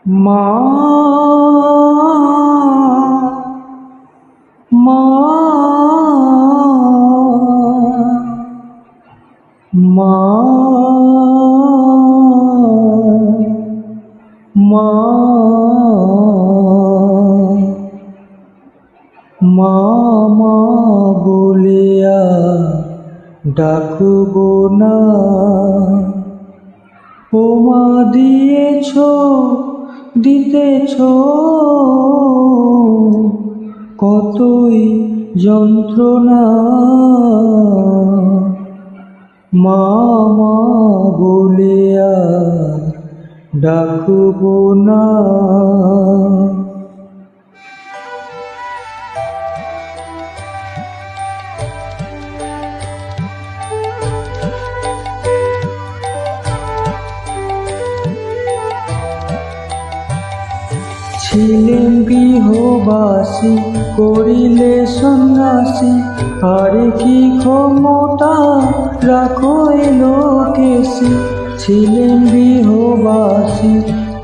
মা মা মা মা মা মা বলিয়া ডাকব না, ও মা দিয়েছ দিতেছ কতই যন্ত্রণা। মা মা বলিয়া ডাকব না। ছিলেন গৃহবাসী, করিলে সন্ন্যাসী, আর কি ক্ষমতা রাখো এ লোকেশী। ছিলেন গৃহবাসী,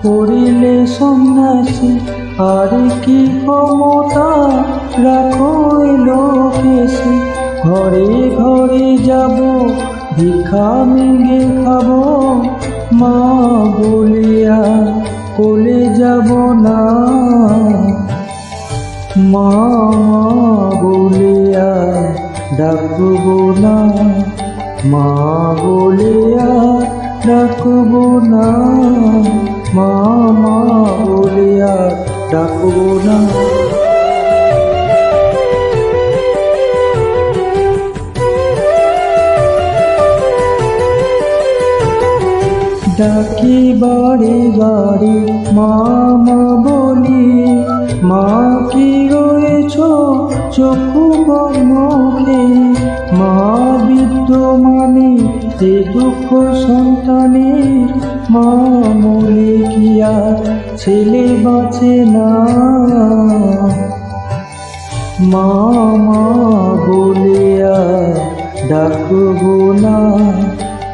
করিলে সন্ন্যাসী, আর কি ক্ষমতা রাখো এ লোকেশী। ঘরে ঘরে যাব, ভিক্ষা মেঘে খাব, মা বলিয়া কোলে যাব না। মা বলিয়া ডাকব না, মা বলিয়া ডাকব না, মা বলিয়া ডাকব না। ডাকি বাড়ি বাড়ি মা মা বলি, মা কি রয়েছ চক্ষু মুখে। মা বিদ্যমানে এ দুঃখ সন্তানের, মা মরে কি আর ছেলে বাঁচে না। মা মা বলিয়া ডাকব না,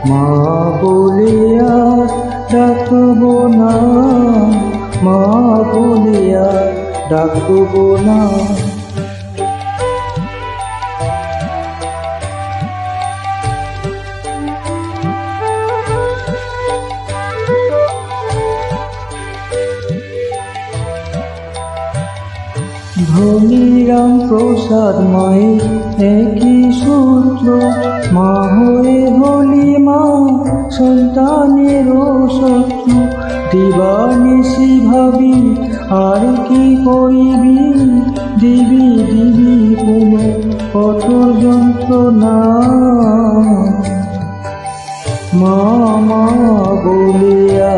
মা বলিয়া ডাকব না, মা বলিয়া ডাকব না। ধনীরাম প্রসাদ মায়ের একই সূত্র, মা হয়ে হলি মা সন্তানেরও শত্রু। দিবানিশি ভাবি আর কি করিবি, দিবি দিবি কোনো কঠোর যন্ত্রণা। মা মা বলিয়া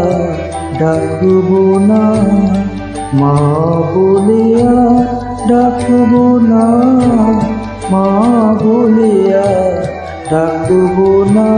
ডাকব না, মা বলিয়া ডাকব না, মা বলিয়া ডাকব না।